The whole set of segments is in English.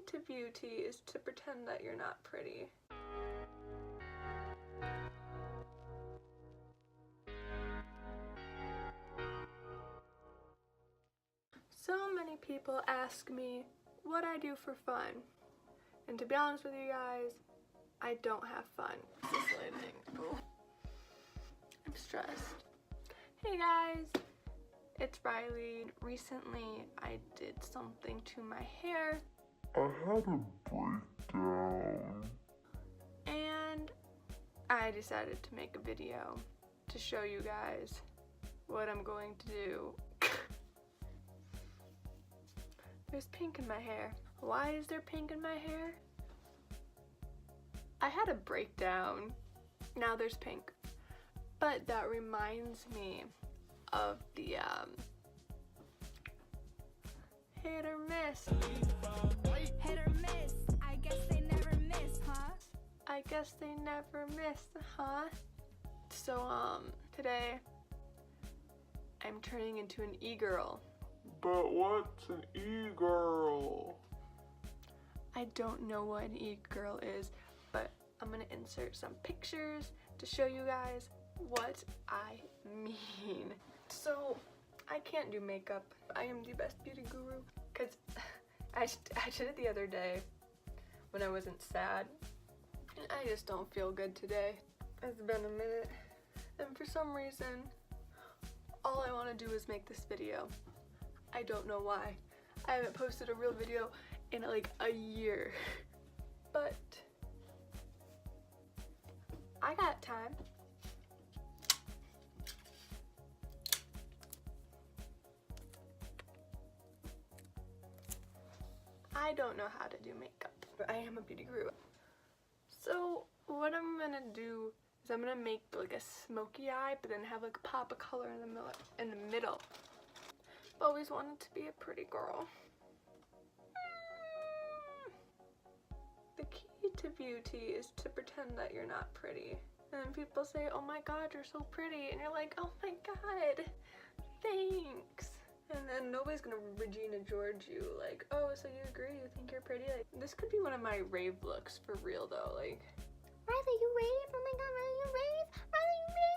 to beauty is to pretend that you're not pretty. So many people ask me what I do for fun. And to be honest with you guys, I don't have fun. This lighting. Oh. I'm stressed. Hey guys, it's Riley. Recently I did something to my hair. I had a breakdown. And I decided to make a video to show you guys what I'm going to do. There's pink in my hair. Why is there pink in my hair? I had a breakdown. Now there's pink. But that reminds me of the hit or miss. Hit or miss. I guess they never miss, huh? I guess they never miss, huh? So today I'm turning into an e-girl. But what's an e-girl? I don't know what an e-girl is, but I'm gonna insert some pictures to show you guys what I mean. So I can't do makeup. I am the best beauty guru because I did it the other day when I wasn't sad. And I just don't feel good today. It's been a minute, and for some reason all I want to do is make this video. I don't know why. I haven't posted a real video in like a year. But I got time. I don't know how to do makeup, but I am a beauty guru. So what I'm gonna do is I'm gonna make like a smoky eye, but then have like a pop of color in the middle. I've always wanted to be a pretty girl. The key to beauty is to pretend that you're not pretty. And then people say, oh my god, you're so pretty. And you're like, oh my god, thanks. And then nobody's gonna Regina George you like, oh, so you agree, you think you're pretty? Like, this could be one of my rave looks for real though. Like, Riley, you rave? Oh my god, Riley, you rave? Riley, you rave?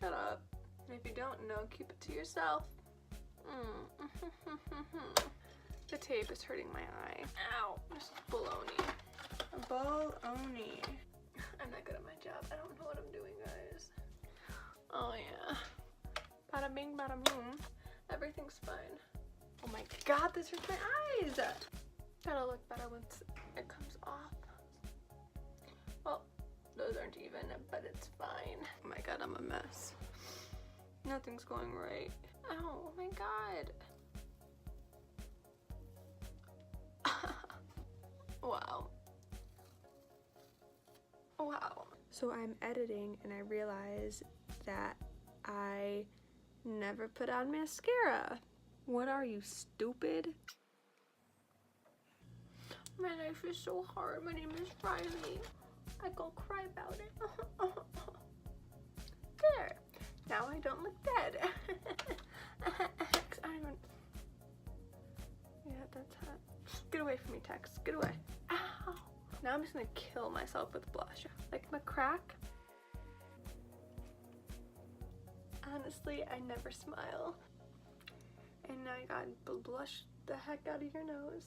shut up. And if you don't know, keep it to yourself. The tape is hurting my eye. Ow, this is baloney. Baloney. I'm not good at my job. I don't know what I'm doing, guys. Oh yeah. Bada bing, bada boom. Everything's fine. Oh my god, this hurts my eyes. That'll look better once it comes off. Well, those aren't even, but it's fine. Oh my god, I'm a mess. Nothing's going right. Ow, oh my god. Wow. Wow. So I'm editing and I realize that I never put on mascara. What are you, stupid? My life is so hard. My name is Ryleighss. I go cry about it. There. Now I don't look dead. I don't even... Yeah, that's hot. Get away from me, Tex. Get away. Ow. Now I'm just gonna kill myself with blush. Like my crack. Honestly, I never smile. And now you gotta blush the heck out of your nose.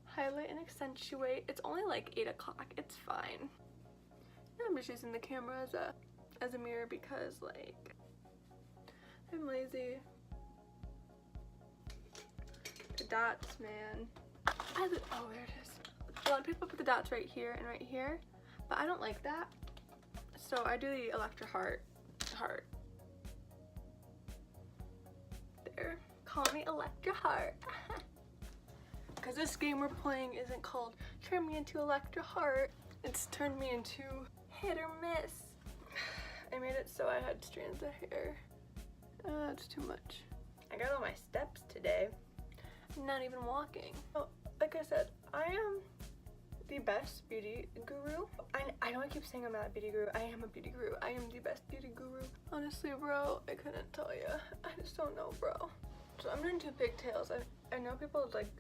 Highlight and accentuate. It's only like 8 o'clock. It's fine. I'm just using the camera as a mirror because like I'm lazy. The dots, man. Oh, there it is. A lot of people put the dots right here and right here, but I don't like that. So I do the Electra heart. There. Call me Electra Heart. Because this game we're playing isn't called Turn Me Into Electra Heart. It's turned me into Hit or Miss. I made it so I had strands of hair. It's too much. I got all my steps today. I'm not even walking. Oh, like I said, I am the best beauty guru. I know I keep saying I'm not a beauty guru. I am a beauty guru. I am the best beauty guru. Honestly, bro, I couldn't tell you. I just don't know, bro. So I'm gonna do pigtails. I know people like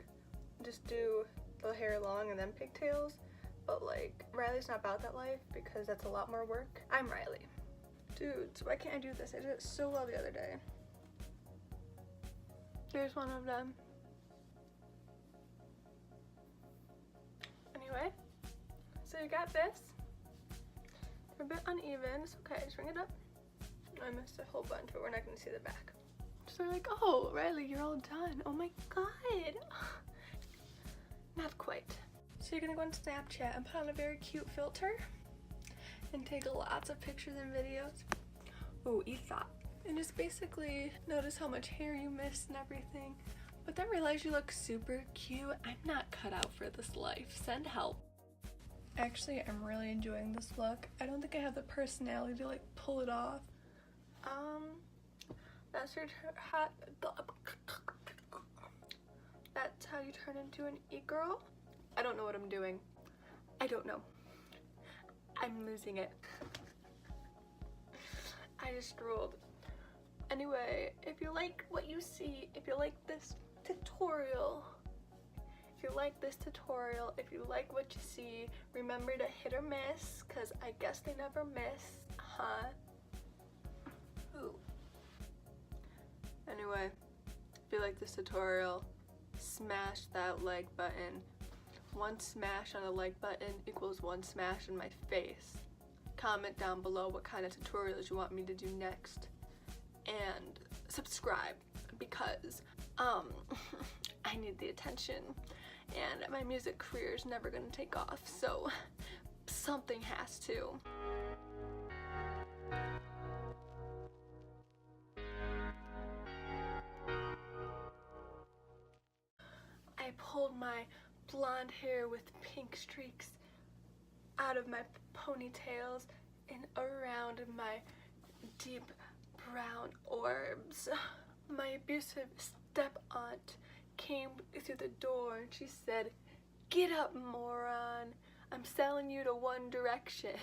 just do the hair long and then pigtails. But like, Ryleigh's not about that life because that's a lot more work. I'm Ryleigh. Dudes, why can't I do this? I did it so well the other day. Here's one of them. Anyway, so you got this. They're a bit uneven. It's okay, just bring it up. I missed a whole bunch, but we're not gonna see the back. So they're like, oh, Ryleigh, you're all done. Oh my god. Not quite. So you're gonna go on Snapchat and put on a very cute filter and take lots of pictures and videos. Ooh, eat that. And just basically notice how much hair you missed and everything. But then realize you look super cute. I'm not cut out for this life. Send help. Actually, I'm really enjoying this look. I don't think I have the personality to like pull it off. That's your that's how you turn into an e-girl. I don't know what I'm doing. I don't know. I'm losing it. I just drooled. Anyway, if you like what you see, if you like this tutorial, if you like what you see, remember to hit or miss, because I guess they never miss, huh? Ooh. Anyway, if you like this tutorial, smash that like button. One smash on a like button equals one smash in my face. Comment down below what kind of tutorials you want me to do next. And subscribe, because I need the attention and my music career is never gonna take off, so something has to. I pulled my blonde hair with pink streaks out of my ponytails and around my deep brown orbs. My abusive step-aunt came through the door and she said, "Get up, moron. I'm selling you to One Direction."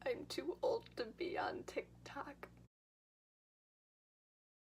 I'm too old to be on TikTok.